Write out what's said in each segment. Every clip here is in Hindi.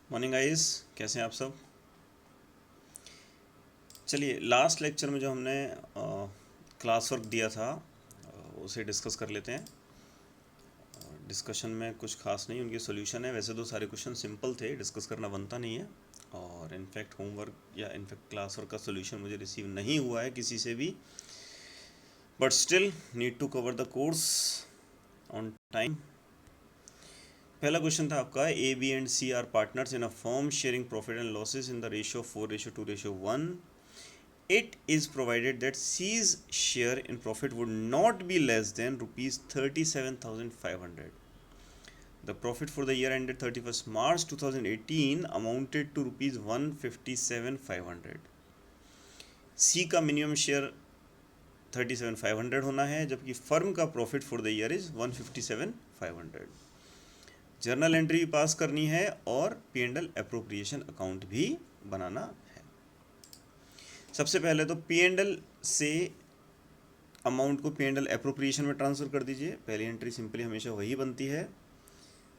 मॉर्निंग गाइस, कैसे हैं आप सब। चलिए, लास्ट लेक्चर में जो हमने क्लास वर्क दिया था उसे डिस्कस कर लेते हैं। डिस्कशन में कुछ खास नहीं, उनके सॉल्यूशन है। वैसे तो सारे क्वेश्चन सिंपल थे, डिस्कस करना बनता नहीं है। और इनफैक्ट होमवर्क या इनफैक्ट क्लास वर्क का सॉल्यूशन मुझे रिसीव नहीं हुआ है किसी से भी, but still need to cover the course on time. पहला क्वेश्चन था आपका, A B and C are partners in a firm sharing profit and losses in the ratio 4:2:1. It is provided that C's share in profit would not be less than rupees 37,500. The profit for the year ended 31st March 2018 amounted to rupees 157,500. C का मिनिमम शेयर 37,500 होना है, जबकि फर्म का profit for the year is 157,500. Journal entry पास करनी है और P and L appropriation account भी बनाना है। सबसे पहले तो पी एंड एल से अमाउंट को पी एंड एल अप्रोप्रिएशन में ट्रांसफ़र कर दीजिए। पहली एंट्री सिंपली हमेशा वही बनती है।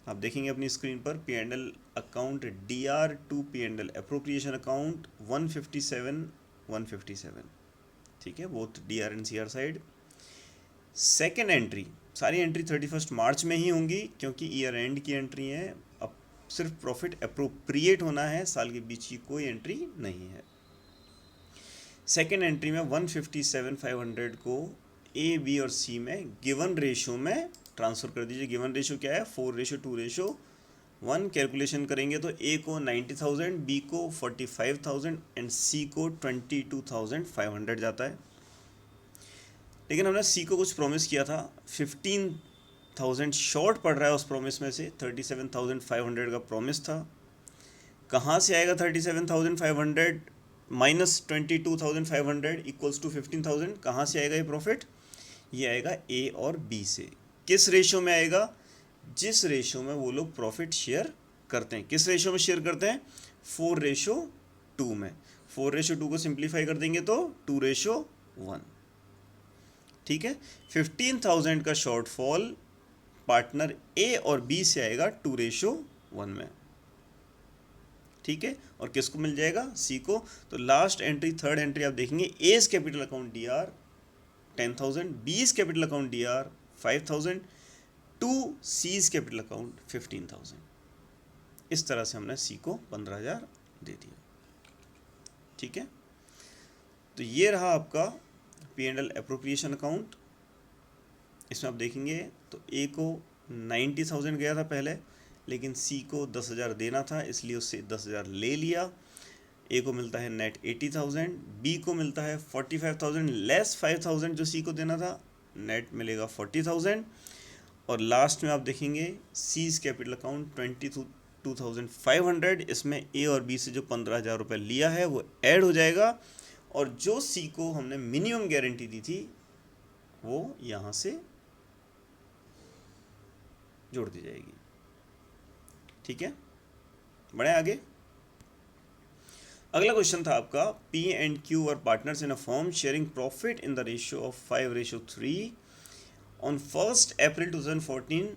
आप देखेंगे अपनी स्क्रीन पर P and L account DR to P and L appropriation account 157,157, ठीक है, both DR and CR side. Second entry, सारी एंट्री 31 मार्च में ही होंगी क्योंकि ईयर एंड की एंट्री है। अब सिर्फ प्रॉफिट अप्रोप्रिएट होना है, साल के बीच की कोई एंट्री नहीं है। सेकेंड एंट्री में 157,500 को ए बी और सी में गिवन रेशो में ट्रांसफ़र कर दीजिए। गिवन रेशो क्या है? 4:2:1। कैलकुलेशन करेंगे तो ए को 90,000, बी को 45,000 एंड सी को 22,500 जाता है। लेकिन हमने सी को कुछ प्रॉमिस किया था, 15,000 शॉर्ट पड़ रहा है उस प्रॉमिस में से। 37,500 का प्रॉमिस था। कहाँ से आएगा 37,500 माइनस 22,500 इक्वल्स टू 15,000? कहाँ से आएगा ये प्रॉफिट? ये आएगा ए और बी से। किस रेशो में आएगा? जिस रेशो में वो लोग प्रॉफिट शेयर करते हैं। किस रेशो में शेयर करते हैं? 4:2 में। 4:2 को सिंप्लीफाई कर देंगे तो 2:1, ठीक है। 15,000 का शॉर्टफॉल पार्टनर ए और बी से आएगा 2:1 में, ठीक है। और किसको मिल जाएगा? सी को। तो लास्ट एंट्री, थर्ड एंट्री आप देखेंगे, as capital account DR 10,000, B's capital account DR 5,000 to C's capital account 15,000। इस तरह से हमने सी को 15,000 दे दिया, ठीक है। तो ये रहा आपका P and L appropriation account. इसमें आप देखेंगे तो ए को 90,000 गया था पहले, लेकिन सी को 10,000 देना था, इसलिए उससे 10,000 ले लिया। ए को मिलता है नेट 80,000, बी को मिलता है 45,000 लेस 5,000 जो सी को देना था, नेट मिलेगा 40,000। और लास्ट में आप देखेंगे सीज कैपिटल अकाउंट 22,500। इसमें ए और बी से जो 15,000 रुपये लिया है वो ऐड हो जाएगा, और जो सी को हमने मिनिमम गारंटी दी थी वो यहाँ से जोड़ दी जाएगी, ठीक है। बढ़े आगे। अगला क्वेश्चन था आपका, P and Q R partners in a firm sharing profit in the ratio of 5:3. On 1st April 2014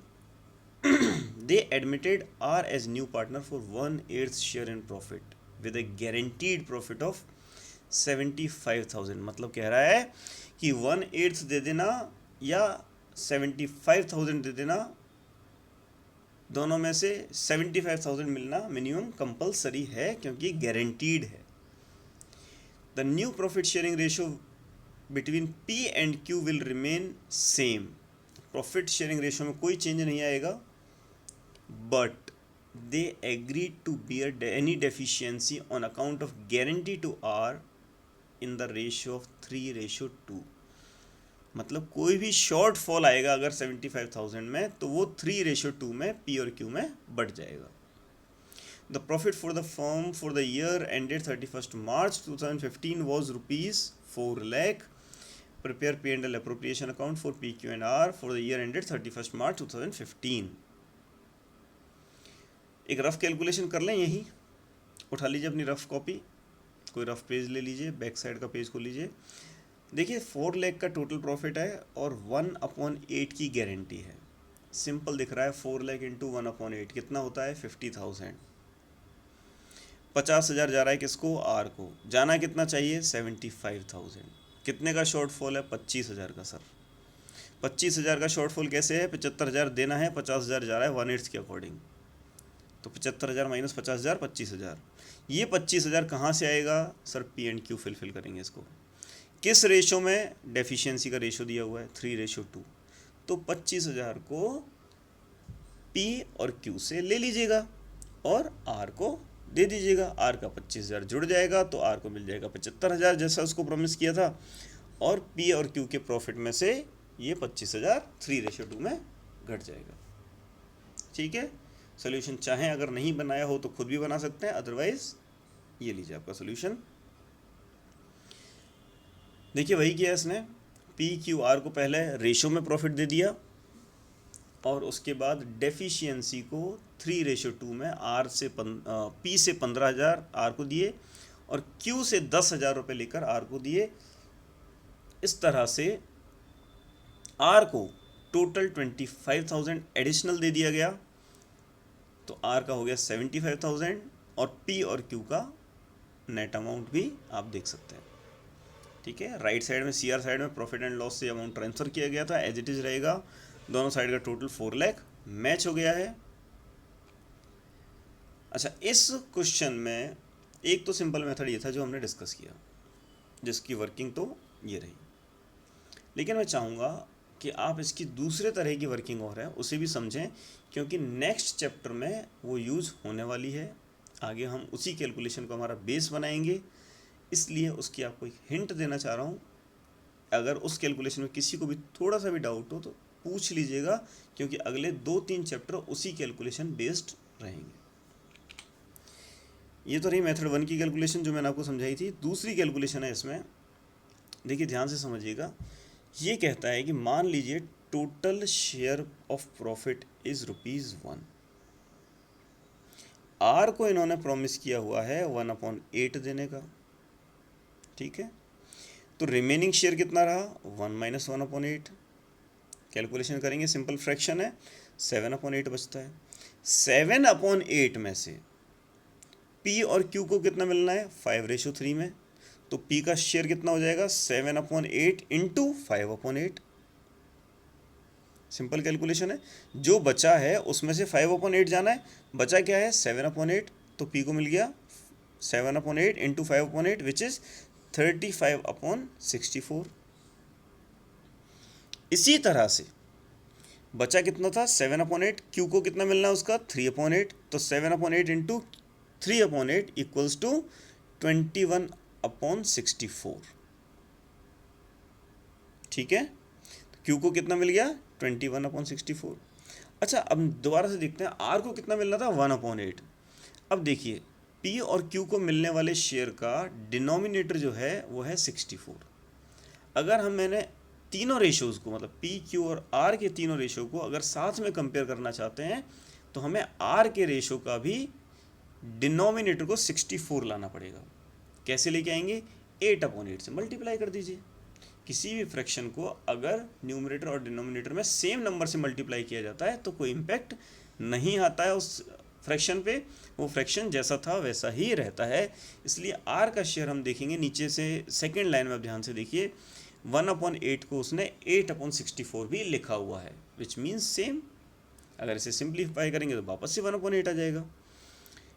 they admitted R as new partner for 1/8 share in profit with a guaranteed profit of 75,000। मतलब कह रहा है कि 1/8 दे देना या 75,000 दे देना, दोनों में से 75,000 मिलना मिनिमम कंपलसरी है क्योंकि गारंटीड है। The new profit sharing ratio between P and Q will remain same. Profit sharing ratio में कोई चेंज नहीं आएगा, but they agree to bear any deficiency on account of guarantee to R in the ratio of 3:2। मतलब कोई भी शॉर्ट फॉल आएगा अगर 75,000 में, तो वो 3:2 में पी और क्यू में बढ़ जाएगा। The profit for the firm for the year ended 31st March 2015 was ₹4 lakh। Prepare P and L appropriation account for P Q and R for the year ended 31st March 2015। एक रफ कैलकुलेशन कर लें, यही उठा लीजिए अपनी रफ कॉपी, कोई रफ पेज ले लीजिए, बैक साइड का पेज को लीजिए। देखिए 4 लाख का टोटल प्रॉफिट है और 1/8 की गारंटी है। सिंपल दिख रहा है, 4 लाख इंटू 1/8 कितना होता है? 50,000। 50,000 जा रहा है किसको, आर को, जाना कितना चाहिए 75,000। कितने का शॉर्टफॉल है, 25,000 का। सर 25,000 का शॉर्टफॉल कैसे है, 75,000 देना है, 50,000 जा रहा है 1/8 के अकॉर्डिंग, तो 75,000 माइनस 50,000, 25,000। ये 25,000 कहाँ से आएगा sir, P and Q fill करेंगे इसको। किस रेशो में, डेफिशिएंसी का रेशो दिया हुआ है 3:2, तो 25,000 को पी और क्यू से ले लीजिएगा और आर को दे दीजिएगा। आर का 25,000 जुड़ जाएगा तो आर को मिल जाएगा 75,000 जैसा उसको प्रॉमिस किया था, और पी और क्यू के प्रॉफिट में से ये 25,000 3:2 में घट जाएगा। ठीक है, सोल्यूशन चाहें अगर नहीं बनाया हो तो खुद भी बना सकते हैं, अदरवाइज ये लीजिए आपका सोल्यूशन। देखिए वही किया इसने, पी क्यू आर को पहले रेशो में प्रॉफिट दे दिया और उसके बाद डेफिशिएंसी को 3:2 में आर से पी से 15,000 आर को दिए और क्यू से 10,000 रुपये लेकर आर को दिए। इस तरह से आर को टोटल 25,000 एडिशनल दे दिया गया, तो आर का हो गया 75,000 और पी और क्यू का नेट अमाउंट भी आप देख सकते हैं। ठीक है, राइट साइड में सीआर साइड में प्रॉफिट एंड लॉस से अमाउंट ट्रांसफर किया गया था, एज इट इज रहेगा। दोनों साइड का टोटल 4 लाख मैच हो गया है। अच्छा, इस क्वेश्चन में एक तो सिंपल मेथड ये था जो हमने डिस्कस किया, जिसकी वर्किंग तो ये रही, लेकिन मैं चाहूँगा कि आप इसकी दूसरे तरह की वर्किंग और है उसे भी समझें, क्योंकि नेक्स्ट चैप्टर में वो यूज़ होने वाली है। आगे हम उसी कैलकुलेशन को हमारा बेस बनाएंगे, इसलिए उसकी आपको एक हिंट देना चाह रहा हूँ। अगर उस कैलकुलेशन में किसी को भी थोड़ा सा भी डाउट हो तो पूछ लीजिएगा, क्योंकि अगले 2-3 चैप्टर उसी कैलकुलेशन बेस्ड रहेंगे। ये तो रही मेथड 1 की कैलकुलेशन जो मैंने आपको समझाई थी। दूसरी कैलकुलेशन है इसमें, देखिए ध्यान से समझिएगा। ये कहता है कि मान लीजिए total share of profit is ₹1। R को इन्होंने प्रॉमिस किया हुआ है 1/8 देने का। ठीक है, तो रिमेनिंग शेयर कितना रहा, 1 - 1/8। कैलकुलेशन करेंगे, सिंपल फ्रैक्शन है, 7/8 बचता है। 7/8 में से पी और क्यू को कितना मिलना है, 5:3 में, तो पी का शेयर कितना हो जाएगा, 7/8 इंटू 5/8। सिंपल कैलकुलेशन है, जो बचा है उसमें से 5/8 जाना है, बचा क्या है 7/8, तो पी को मिल गया 7/8 इंटू 5/8 विच इज 35/64। इसी तरह से बचा कितना था 7/8, क्यू को कितना मिलना है उसका 3/8, तो 7/8 इंटू 3/8 इक्वल्स टू 21/64। ठीक है, क्यू को कितना मिल गया 21/64। अच्छा, अब दोबारा से देखते हैं आर को कितना मिलना था 1/8। अब देखिए पी और क्यू को मिलने वाले शेयर का डिनोमिनेटर जो है वो है 64। अगर मैंने तीनों रेशोज़ को, मतलब पी क्यू और आर के तीनों रेशो को अगर साथ में कंपेयर करना चाहते हैं, तो हमें आर के रेशो का भी डिनोमिनेटर को 64 लाना पड़ेगा। कैसे लेके आएंगे, 8/8 से मल्टीप्लाई कर दीजिए। किसी भी फ्रैक्शन को अगर न्यूमरेटर और डिनोमिनेटर में सेम नंबर से मल्टीप्लाई किया जाता है तो कोई इम्पैक्ट नहीं आता है उस फ्रैक्शन पे, वो फ्रैक्शन जैसा था वैसा ही रहता है। इसलिए आर का शेयर हम देखेंगे नीचे से, सेकेंड लाइन में आप ध्यान से देखिए, 1/8 को उसने 8/64 भी लिखा हुआ है, विच मीन्स सेम। अगर इसे सिंप्लीफाई करेंगे तो वापस से 1/8 आ जाएगा।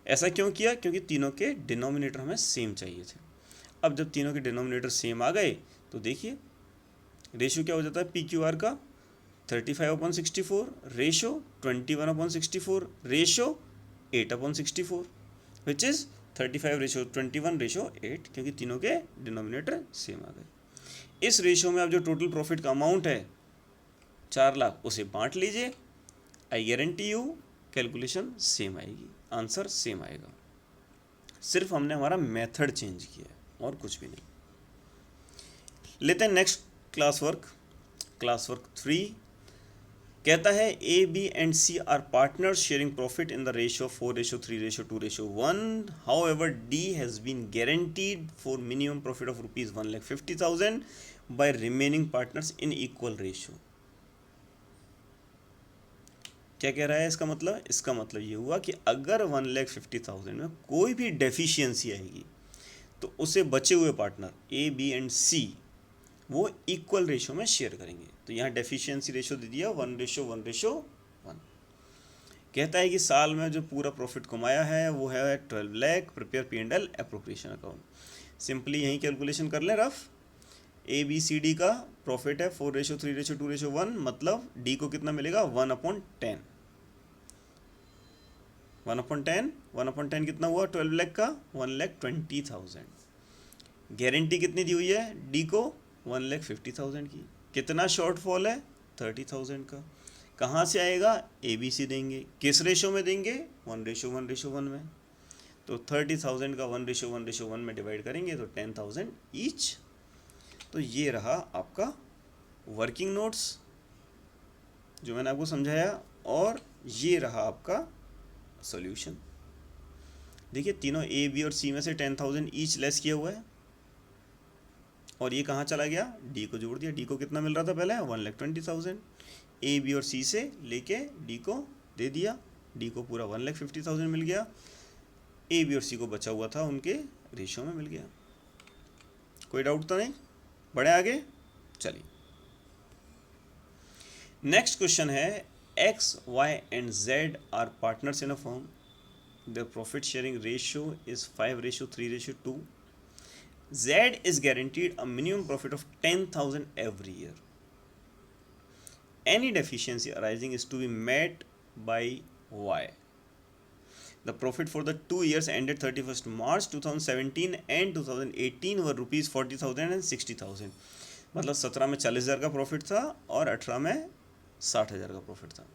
ऐसा क्यों किया, क्योंकि तीनों के डिनोमिनेटर हमें सेम चाहिए थे। अब जब तीनों के डिनोमिनेटर सेम आ गए तो देखिए रेशो क्या हो जाता है, पी क्यू आर का 35/64, रेशो 21/64, रेशो 8/64, विच इज़ 35:21:8, क्योंकि तीनों के डिनोमिनेटर सेम आ गए। इस रेशो में अब जो टोटल प्रॉफिट का अमाउंट है 4 लाख, उसे बांट लीजिए। I guarantee you calculation same आएगी, आंसर सेम आएगा। सिर्फ हमने हमारा मेथड चेंज किया है और कुछ भी नहीं। लेते हैं नेक्स्ट क्लास वर्क 3। कहता है A B and C are partners sharing profit in the ratio 4:3:2:1। However D has been guaranteed for minimum profit of ₹1,50,000 by remaining partners in equal ratio. क्या कह रहा है इसका मतलब? इसका मतलब ये हुआ कि अगर 1,50,000 में कोई भी डेफिशिएंसी आएगी तो उसे बचे हुए पार्टनर ए बी एंड सी वो इक्वल रेशो में शेयर करेंगे। तो यहाँ डेफिशिएंसी रेशो दे दिया 1:1:1। कहता है कि साल में जो पूरा प्रॉफिट कमाया है वो है 12 lakh, prepare P&L appropriation account. Simply यही कैलकुलेशन कर लें rough. A B C D का प्रॉफिट है 4:3:2:1, मतलब डी को कितना मिलेगा 1/10। 1/10, 1/10 कितना हुआ 12 लाख का 1,20,000। गारंटी कितनी दी हुई है डी को 1,50,000 की। कितना शॉर्टफॉल है 30,000 का। कहाँ से आएगा? ए बी सी देंगे। किस रेशो में देंगे? 1:1:1 में। तो 30,000 का 1:1:1 में डिवाइड करेंगे तो 10,000 ईच। तो ये रहा आपका वर्किंग नोट्स जो मैंने आपको समझाया, और ये रहा आपका सॉल्यूशन। देखिए तीनों ए बी और सी में से 10,000 ईच लेस किया हुआ है, और ये कहाँ चला गया? डी को जोड़ दिया। डी को कितना मिल रहा था पहले? 1,20,000। ए बी और सी से लेके डी को दे दिया, डी को पूरा 1,50,000 मिल गया। ए बी और सी को बचा हुआ था उनके रेशो में मिल गया। कोई डाउट तो नहीं? बढ़े आगे, चलिए नेक्स्ट क्वेश्चन है X Y and Z are partners in a firm, their profit sharing ratio is 5:3:2. Z is guaranteed a minimum profit of 10,000 every year. Any deficiency arising is to be met by Y. The profit for the 2 years ended 31st March 2017 and 2018 were rupees 40,000 and 60,000. मतलब 17 में 40,000 का प्रॉफिट था और 18 में 60,000 का प्रॉफिट था।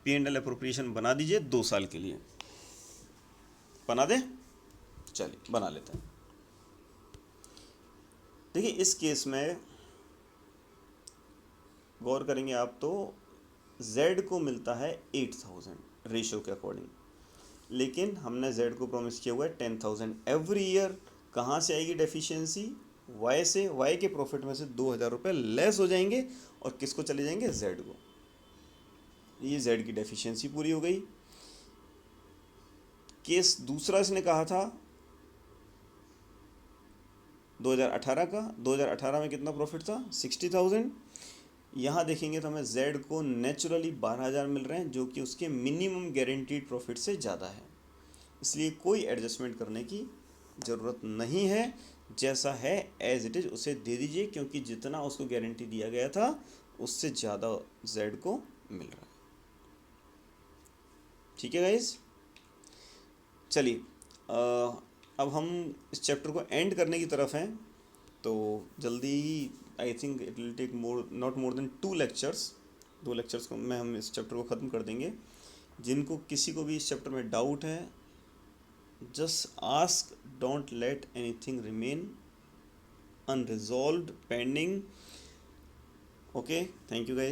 P&L अप्रोप्रिएशन बना दीजिए 2 साल के लिए। बना दे? चलिए बना लेते हैं। देखिए इस केस में गौर करेंगे आप तो Z को मिलता है 8,000 रेशो के अकॉर्डिंग, लेकिन हमने Z को प्रॉमिस किया हुआ है 10,000 एवरी ईयर। कहाँ से आएगी डेफिशिएंसी? Y से। Y के प्रॉफिट में से 2,000 रुपये लेस हो जाएंगे और किसको चले जाएंगे? Z को। ये Z की डेफिशिएंसी पूरी हो गई। केस दूसरा इसने कहा था 2018 का। 2018 में कितना प्रॉफिट था? 60,000। यहाँ देखेंगे तो हमें Z को नेचुरली 12,000 मिल रहे हैं, जो कि उसके मिनिमम गारंटीड प्रॉफिट से ज़्यादा है, इसलिए कोई एडजस्टमेंट करने की ज़रूरत नहीं है। जैसा है एज इट इज़ उसे दे दीजिए, क्योंकि जितना उसको गारंटी दिया गया था उससे ज़्यादा Z को मिल रहा है। ठीक है गाइज, चलिए अब हम इस चैप्टर को एंड करने की तरफ हैं, तो जल्दी ही I think it will take not more than 2 lectures. 2 lectures को में हम इस चैप्टर को ख़त्म कर देंगे। जिनको किसी को भी इस चैप्टर में डाउट है, just ask, don't let anything remain unresolved pending. Okay, thank you guys.